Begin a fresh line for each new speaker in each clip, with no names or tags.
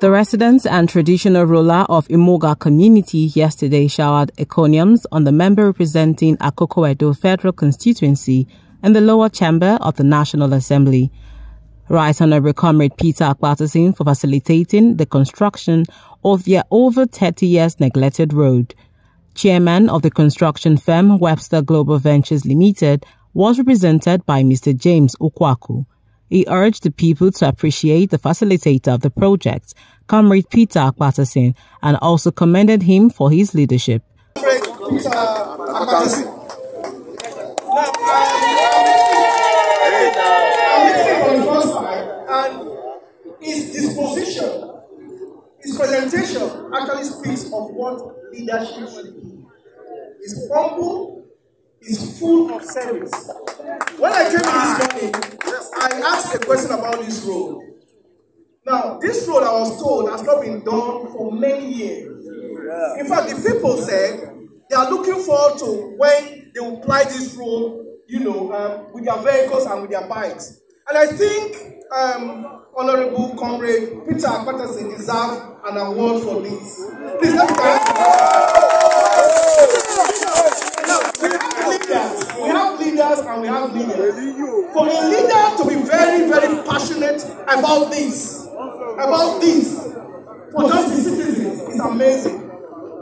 The residents and traditional ruler of Imoga community yesterday showered encomiums on the member representing Akoko-Edo Federal Constituency in the lower chamber of the National Assembly. Right Honorable Comrade Peter Akpatason for facilitating the construction of their over 30 years neglected road. Chairman of the construction firm Webster Global Ventures Limited was represented by Mr. James Ukwaku. He urged the people to appreciate the facilitator of the project, Comrade Peter Akpatason, and also commended him for his leadership.
And his disposition, his presentation actually speaks of what leadership should be. He's humble, he's full of service. When I came in this morning, I asked a question about this road. Now, this road, I was told, has not been done for many years. In fact, the people said they are looking forward to when they will ply this road, with their vehicles and with their bikes. And I think Honorable Comrade Peter Akpatason deserves an award for this. Please let we have leaders and we have leaders. For a leader to be very, very passionate about this, for just the citizens, is amazing.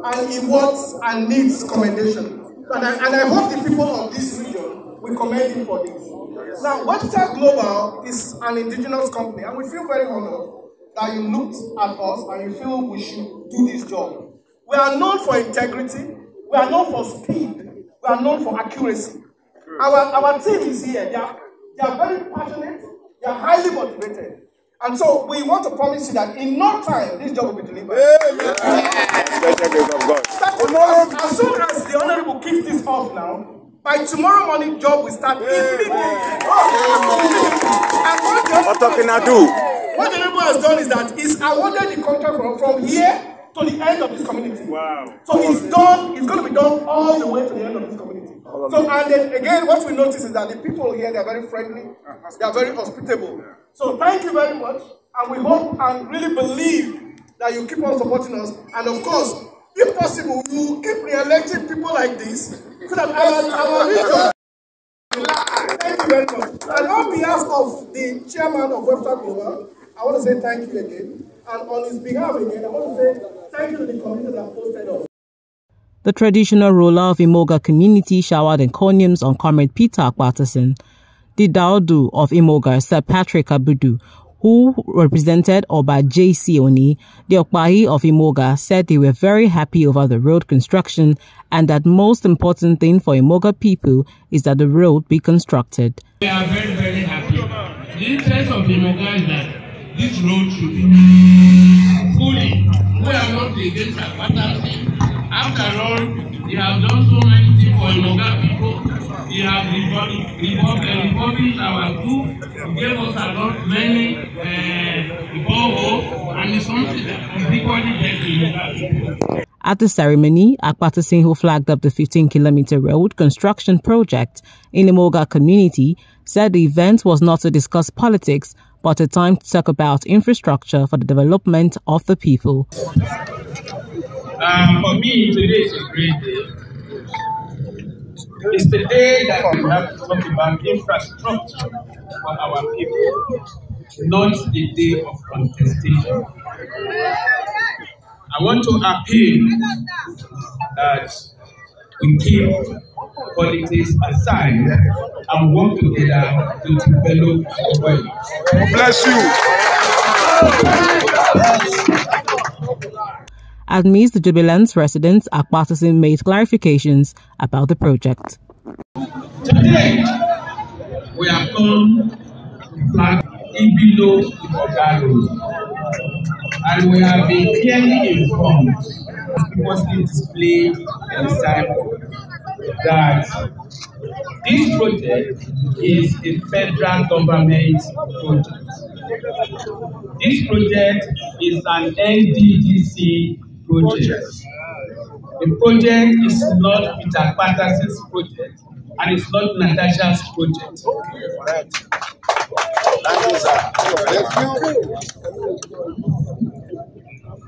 And he wants and needs commendation. And I hope the people of this region will commend him for this. Now, Webster Global is an indigenous company, and we feel very honored that you looked at us and you feel we should do this job. We are known for integrity, we are known for speed, we are known for accuracy. Our team is here. They are very passionate, they are highly motivated. And so we want to promise you that in no time this job will be delivered. As soon as the Honorable kicks this off now, by tomorrow morning, job will start immediately. And what the Honorable has done is that he's awarded the contract from here to the end of this community. Wow. So it's done, it's going to be done all the way to the end of this community. So, and then again, what we notice is that the people here, they are very friendly, they are very hospitable. So thank you very much, and we hope and really believe that you keep on supporting us. And of course, if possible, we will keep re-electing people like this, so that our region. Thank you very much. And on behalf of the chairman of Webster Global, I want to say thank you again. And on his behalf again, I want to say thank you to the community that hosted us.
The traditional ruler of Imoga community showered encomiums on Comrade Peter Akpatason. The Daudu of Imoga, Sir Patrick Abudu, who represented Oba J.C. Oni, the Okpahi of Imoga, said they were very happy over the road construction and that most important thing for Imoga people is that the road be constructed.
We are very, very happy. The interest of Imoga is that this road should be fully. We are not against Akpatason. After all, they have done so many things for Imoga people. They have refurbished our school, gave us a lot many boreholes, and it's something that is equally deadly.
At the ceremony, Akpatason, who flagged up the 15-kilometer road construction project in Imoga community, said the event was not to discuss politics, but a time to talk about infrastructure for the development of the people.
For me, today is a great day. It's the day that we have to talk about infrastructure for our people, not the day of contestation. I want to appeal that we keep politics aside and work together to develop the world.
Bless you.
Amidst the jubilance, residents Akpatason made clarifications about the project.
Today, we have come to flag in below the border road, and we have been clearly informed, purposely displayed in the signboard, that this project is a federal government project. This project is an NDDC project. The project is not Peter Akpatason's project, and it's not Natasha's project.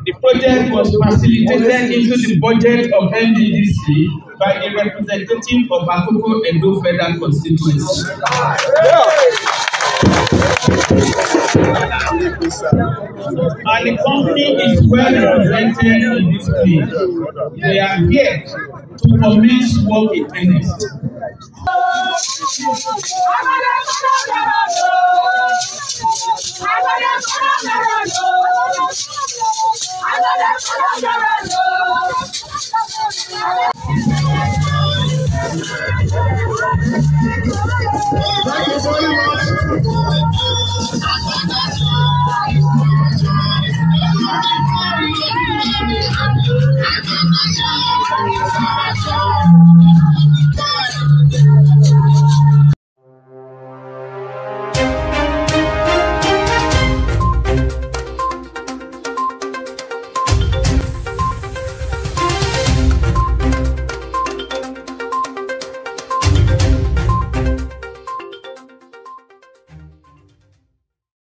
The project was facilitated into the budget of NDDC by a representative of Akoko Edo Federal Constituency. And the company is well represented in this place. They are here to commence work in earnest.
Thank you very much.